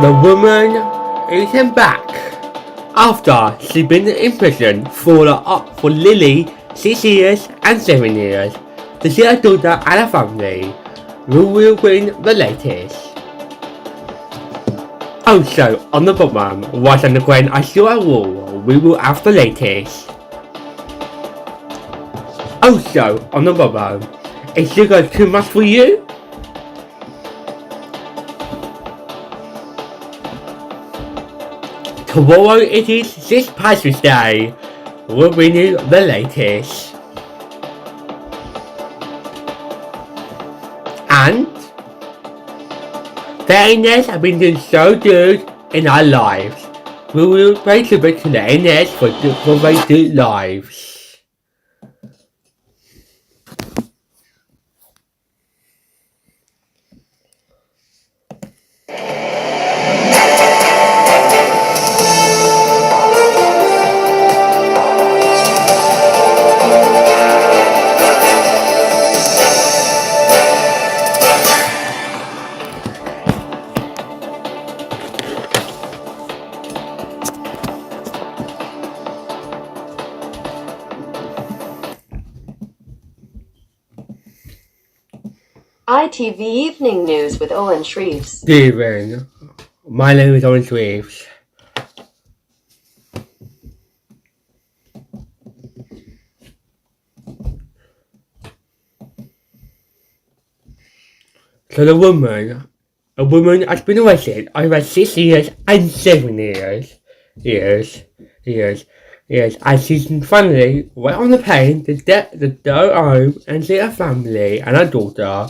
The woman is back after she's been in prison for nearly 6 years and 7 years. To see her daughter and her family, we will bring the latest. Also, on the bottom, right on the ground, I saw a wall. We will have the latest. Also, on the bottom, is sugar too much for you? Tomorrow it is St. Patrick's Day. We'll bring you the latest. And the NS have been doing so good in our lives. We will pay tribute to the NS for very good lives. ITV Evening News with Owen Shreves. Good evening. My name is Owen Shreves. So a woman has been arrested over 6 years and 7 years, and she's finally went on the plane to go home and see her family and her daughter.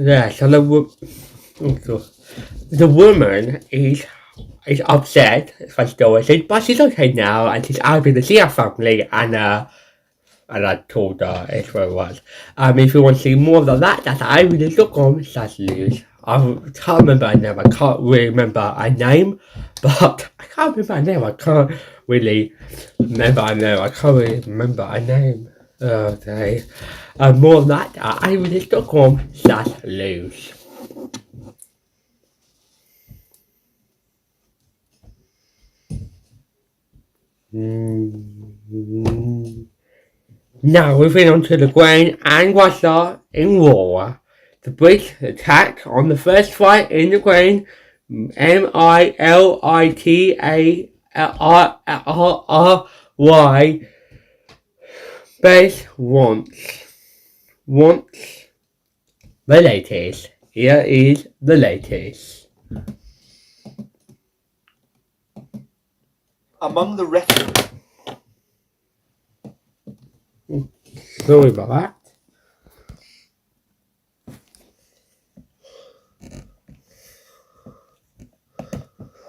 Yeah, so the woman is upset, first of all, but she's okay now, and she's happy to see her family and I told her it was. If you want to see more of that, that's iReaders.com/news. I can't remember her name. I can't really remember her name, but I can't remember her name. I can't really remember her name. I can't really remember her name. Okay. More of that at iReaders.com/news. Now moving on to the Ukraine and Russia in war. The British attack on the first flight in Ukraine, MILITARRY base wants the latest. Here is the latest. Among the refugees. Sorry about that.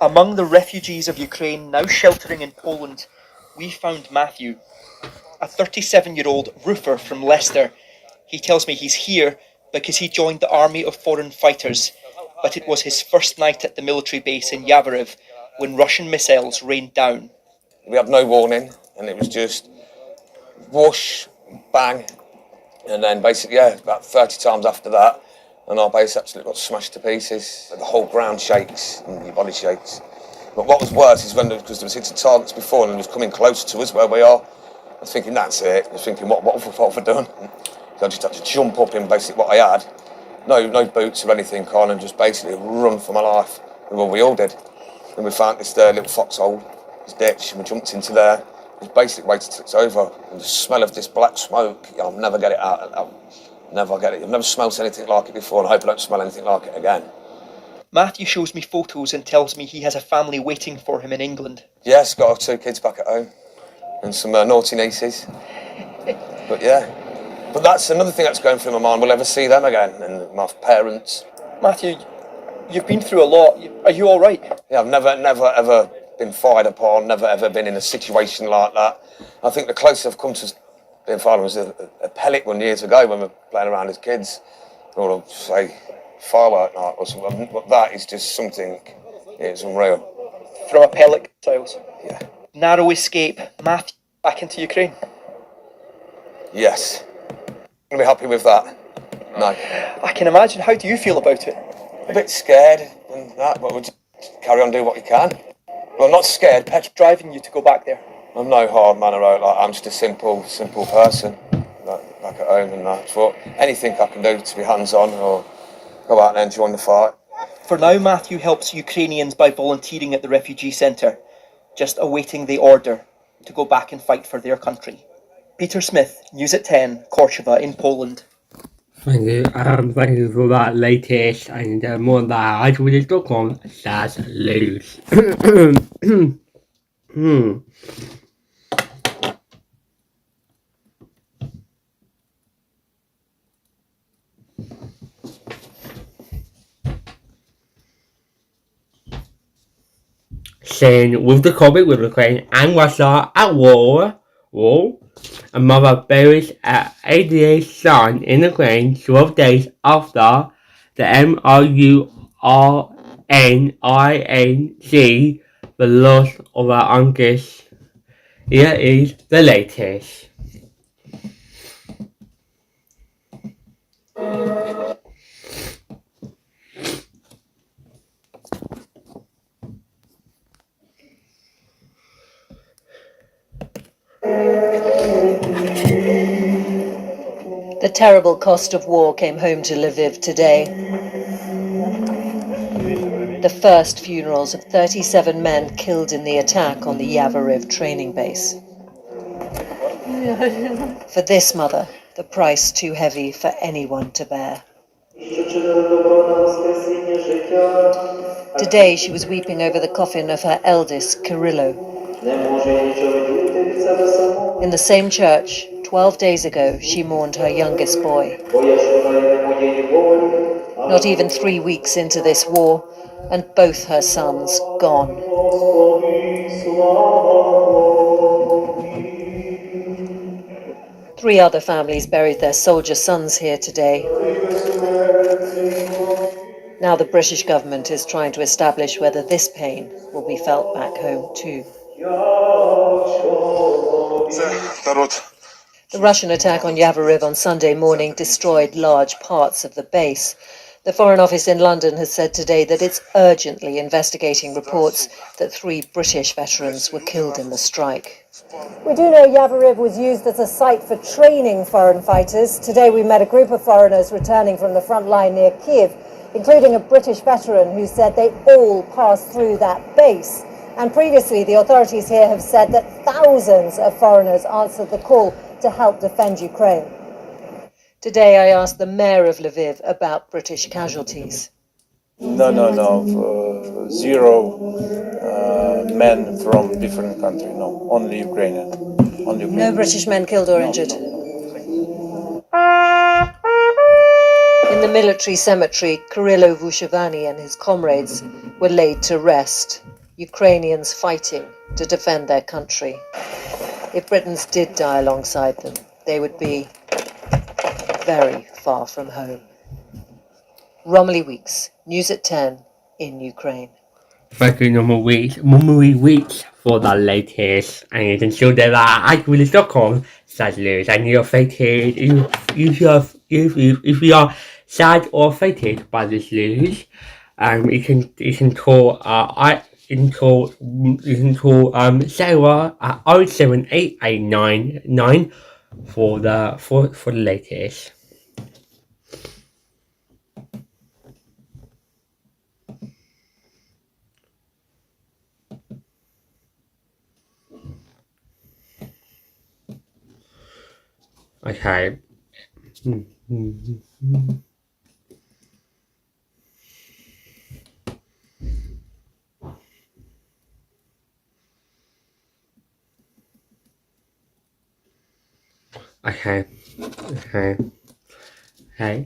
Among the refugees of Ukraine now sheltering in Poland, we found Matthew, a 37-year-old roofer from Leicester. He tells me he's here because he joined the army of foreign fighters, but it was his first night at the military base in Yavoriv when Russian missiles rained down. We had no warning, and it was just whoosh, bang, and then basically, about 30 times after that, and our base absolutely got smashed to pieces. The whole ground shakes, and your body shakes. But what was worse is because there was hitting targets before, and it was coming closer to us where we are. I was thinking, that's it. I was thinking, what have I done? So I just had to jump up in basically what I had. No boots or anything on, and just basically run for my life. Well, we all did. And we found this little foxhole, this ditch, and we jumped into there. We basically waited till it's over. And the smell of this black smoke, I'll never get it out. I'll never get it. I've never smelled anything like it before, and I hope I don't smell anything like it again. Matthew shows me photos and tells me he has a family waiting for him in England. Yes, got 2 kids back at home, and some naughty nieces. But that's another thing that's going through my mind. Will I ever see them again? And my parents. Matthew, You've been through a lot. Are you all right? Yeah, I've never ever been fired upon, never ever been in a situation like that. I think the closest I've come to being fired was a pellet one years ago when we were playing around as kids. Or say firework night or something. But that is just something, it's unreal. From a pellet missiles. Yeah. Narrow escape. Matthew back into Ukraine. Yes. I'm gonna be happy with that. No. I can imagine. How do you feel about it? A bit scared and that, but we'll just carry on doing what we can. Well, I'm not scared. Driving you to go back there. I'm no hard man around. Like, I'm just a simple person. Like, back at home and that. But anything I can do to be hands-on or go out and join the fight. For now, Matthew helps Ukrainians by volunteering at the refugee centre, just awaiting the order to go back and fight for their country. Peter Smith, News at 10, Korsava in Poland. Thank you for that latest and more that I will talk on lose. Saying with the conflict with Ukraine and Russia at war, a mother buries an 88 son in Ukraine 12 days after the MOURNINC, the loss of her uncles. Here is the latest. The terrible cost of war came home to Lviv today. The first funerals of 37 men killed in the attack on the Yavoriv training base. For this mother, the price too heavy for anyone to bear. Today she was weeping over the coffin of her eldest, Kirillo. In the same church, 12 days ago, she mourned her youngest boy. Not even 3 weeks into this war, and both her sons gone. Three other families buried their soldier sons here today. Now the British government is trying to establish whether this pain will be felt back home too. The Russian attack on Yavoriv on Sunday morning destroyed large parts of the base. The Foreign Office in London has said today that it's urgently investigating reports that 3 British veterans were killed in the strike. We do know Yavoriv was used as a site for training foreign fighters. Today we met a group of foreigners returning from the front line near Kiev, including a British veteran who said they all passed through that base. And previously, the authorities here have said that thousands of foreigners answered the call to help defend Ukraine. Today I asked the mayor of Lviv about British casualties. No. 0 men from different countries. No, only Ukrainian. No British men killed or injured. In the military cemetery, Kirillo Vushevany and his comrades were laid to rest. Ukrainians fighting to defend their country. If Britons did die alongside them, they would be very far from home. Romilly Weeks, News at 10 in Ukraine. Thank you, Mummy Weeks for the latest. And you can show that at Willis.com/news. And you're affected if you are sad or affected by this news, you can call Sarah at 078899 for the latest. Okay. Okay.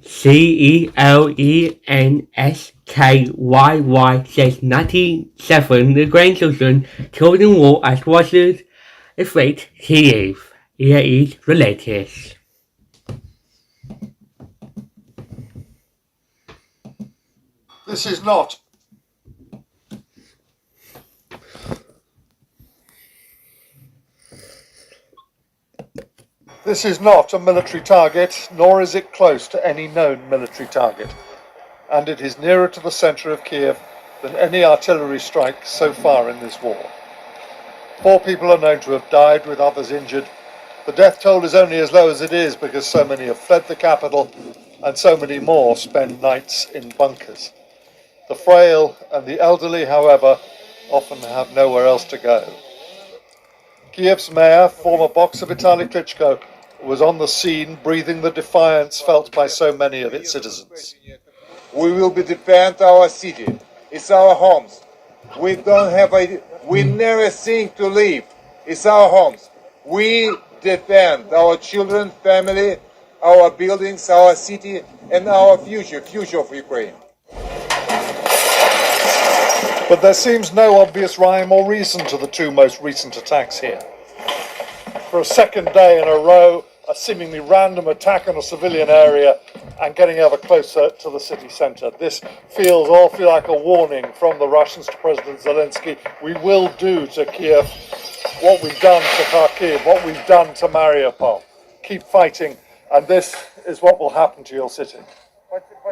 CELENSK KYY says 97 Ukrainian children killed in war as Russia's invade Kiev. Here is the latest. This is not a military target, nor is it close to any known military target, and it is nearer to the centre of Kiev than any artillery strike so far in this war. 4 people are known to have died, with others injured. The death toll is only as low as it is because so many have fled the capital and so many more spend nights in bunkers. The frail and the elderly, however, often have nowhere else to go. Kiev's mayor, former boxer Vitaly Klitschko, was on the scene breathing the defiance felt by so many of its citizens. We will defend our city. It's our homes. We never think to leave. It's our homes. We defend our children, family, our buildings, our city, and our future of Ukraine. But there seems no obvious rhyme or reason to the 2 most recent attacks here. For a second day in a row, a seemingly random attack on a civilian area and getting ever closer to the city centre. This feels awfully like a warning from the Russians to President Zelensky. We will do to Kiev what we've done to Kharkiv, what we've done to Mariupol. Keep fighting, and this is what will happen to your city.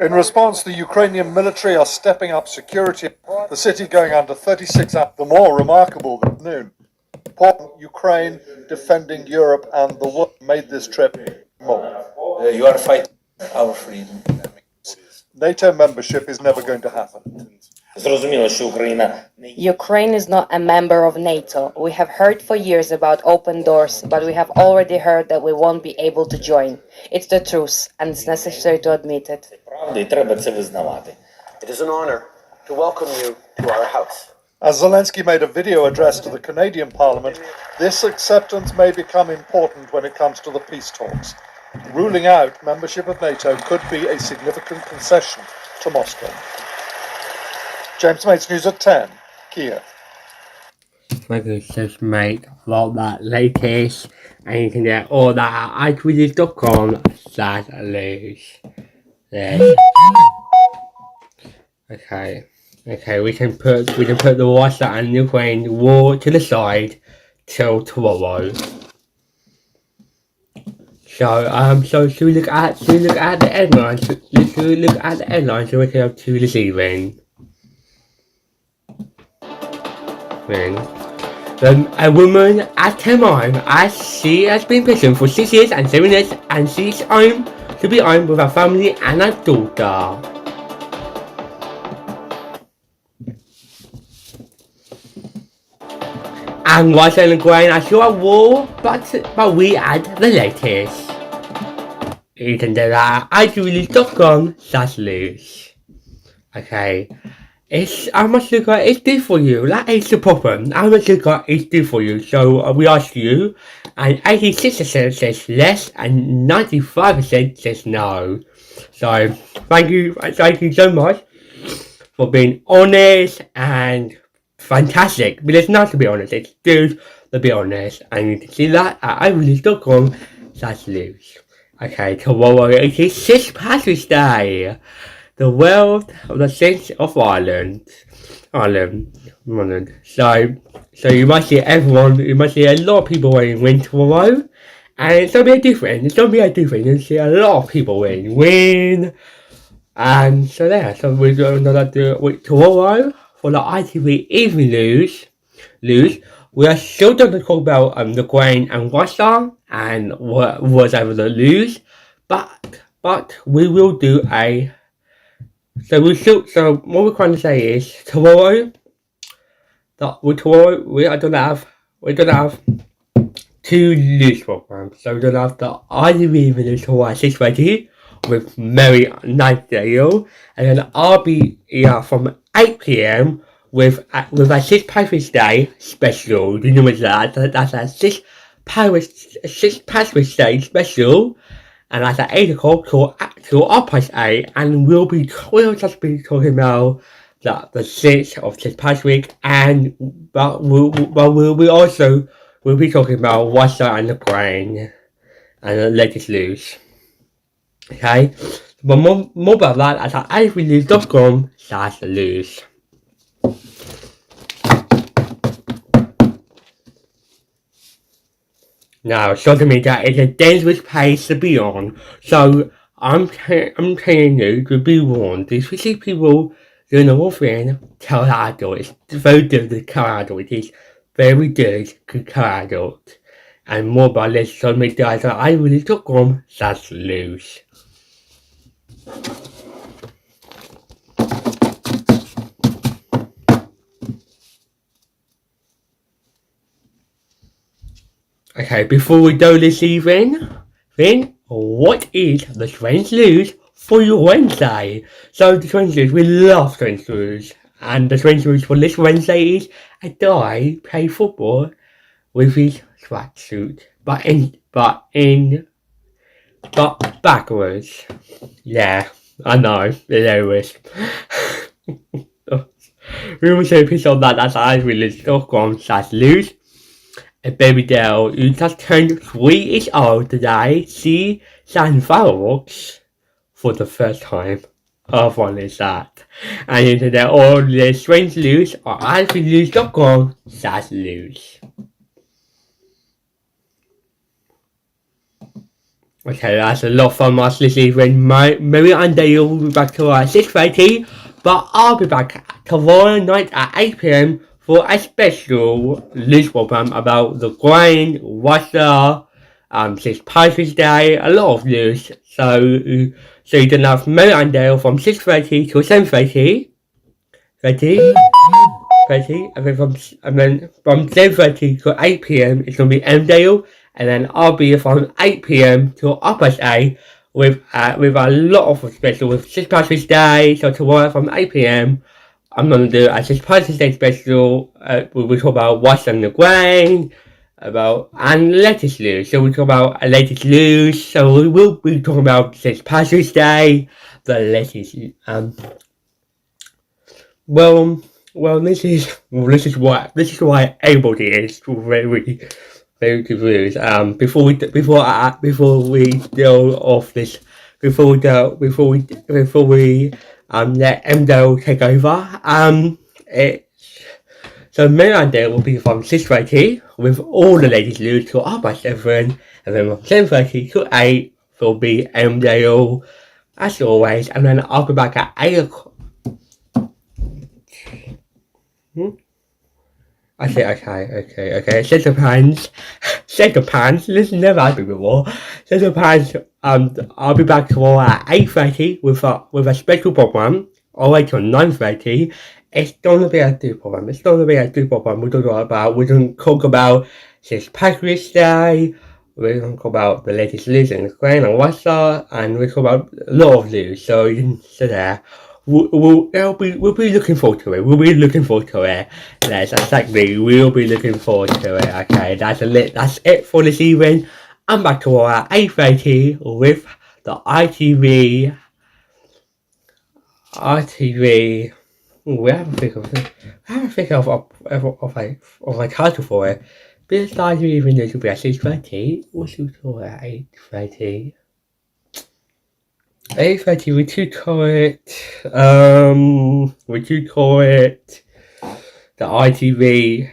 In response, the Ukrainian military are stepping up security. The city going under 36 hours. The more remarkable than noon. Ukraine defending Europe and the world made this trip more. You are fighting our freedom. NATO membership is never going to happen. Ukraine is not a member of NATO. We have heard for years about open doors, but we have already heard that we won't be able to join. It's the truth, and it's necessary to admit it. It is an honor to welcome you to our house. As Zelensky made a video address to the Canadian Parliament, this acceptance may become important when it comes to the peace talks. Ruling out membership of NATO could be a significant concession to Moscow. James Mates, News at 10, Kiev. Thank you, James Mate, for that latest, and you can get all that at iTweeted.com/news. Yes. Okay, we can put the Russia and Ukraine war to the side till tomorrow. So should we look at the headlines? Should we look at the headlines so we can have 2 this evening? A woman at Temine, as she has been in prison for 6 years and 7 years, and she's home to be home with her family and her daughter. And Russia and Ukraine are still at war, but we add the latest. You can do that at iTweeted.com/news. Okay. How much sugar is good for you? That is the problem. How much sugar is good for you? So we ask you, and 86% says yes, and 95% says no. So thank you so much for being honest and fantastic. But it's not to be honest. It's good to be honest, and you can see that at iRelease.com/news. Okay, tomorrow it is St. Patrick's Day. The world of the Saints of Ireland. So you might see a lot of people wearing win tomorrow, and it's gonna be different. You'll see a lot of people wearing win, and so there. So we're gonna do tomorrow for the ITV evening news. We are still going to talk about Ukraine and Russia and what was able to lose, but we will do a. So what we're trying to say is tomorrow we're gonna have 2 news programs. So we're gonna have the ITV news tomorrow at 6:20 with Mary Nightingale, and then I'll be here from 8 PM with a St. Patrick's Day special. Do you know what that? That's a St. Patrick's Day special. and that's at 8 o'clock till 8, and we'll just be talking about the 6 of this past week, and we'll be talking about Russia and Ukraine and the latest news. Okay, but more about that at ivynews.com/news. Now, social media is a dangerous place to be on, so I'm telling you to be warned. If you see people doing the wrong thing, tell the adult. It's very good to tell adult. It is very good to tell adult. And more about this social media at ivynews.com/news. Okay, before we go this evening, then what is the strange news for your Wednesday? So the strange news, we love strange news, and the strange news for this Wednesday is a guy play football with his tracksuit, but backwards. Yeah, I know, hilarious. We will show a picture of that at ivynews.com/news. A baby girl who just turned 3 years old today, she sang fireworks for the first time. How fun is that? And you can get all the strange news on ivynews.com/news. Okay, that's a lot from us this evening. Mary and Dale will be back to 6:30, but I'll be back tomorrow night at 8 PM for a special news program about the Ukraine, Russia, St. Patrick's Day, a lot of news. So you can have Mary and Dale from 6:30 to 7:30. 30, and then from 7:30 to 8 PM it's gonna be M Dale, and then I'll be from 8 PM to 8 with a lot of special with St. Patrick's Day. So tomorrow from 8 PM I'm gonna do a St. Patrick's Day special. We'll talk about Russia and Ukraine, and latest news. So we talk about latest news. So we will be talking about St. Patrick's Day, the latest. This is why everybody is very confused. Before we go off this, before we let Emdo take over. So Mary and Dale will be from 6:30 with all the latest news till 7:30, and then from 7:30 to 8 will be Emdo as always, and then I'll be back at 8 o'clock. I say okay. Set the pans. This never happened before. Set the pans. I'll be back tomorrow at 8:30 with a special program all the way till 9:30. It's gonna be a good program. We're gonna talk about St. Patrick's Day. We're gonna talk about the latest news in Ukraine and Russia, and we'll talk about a lot of news. So you can sit there. We'll be looking forward to it. Yes, exactly. We'll be looking forward to it. Okay, that's it for this evening. I'm back tomorrow at 8:30 with the ITV. We haven't think of a title for it. This ITV even though it will be at 6:30. What should we call it at 8:30? 8:30, we could call it the ITV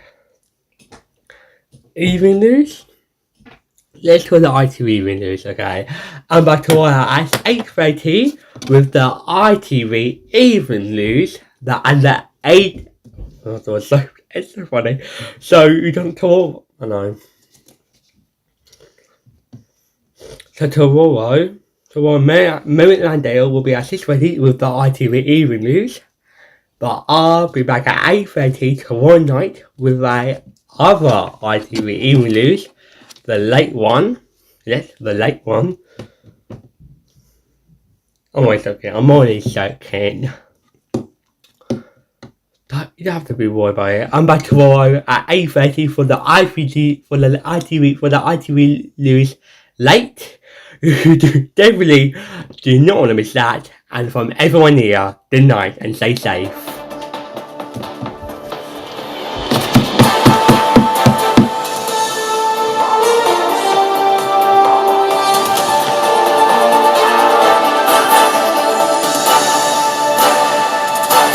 Evening News. Let's call the ITV Evening News, okay? I'm back tomorrow at 8:30 with the ITV Evening News. It's so funny. So you don't talk, I know. So tomorrow, Mary and Dale will be at 6:30 with the ITV Evening News, but I'll be back at 8:30 tomorrow night with my other ITV Evening News, the late one. Yes, the late one. I'm already joking. You don't have to be worried about it. I'm back tomorrow at 8:30 for the ITV News late. You definitely do not want to miss that. And from everyone here, good night and stay safe.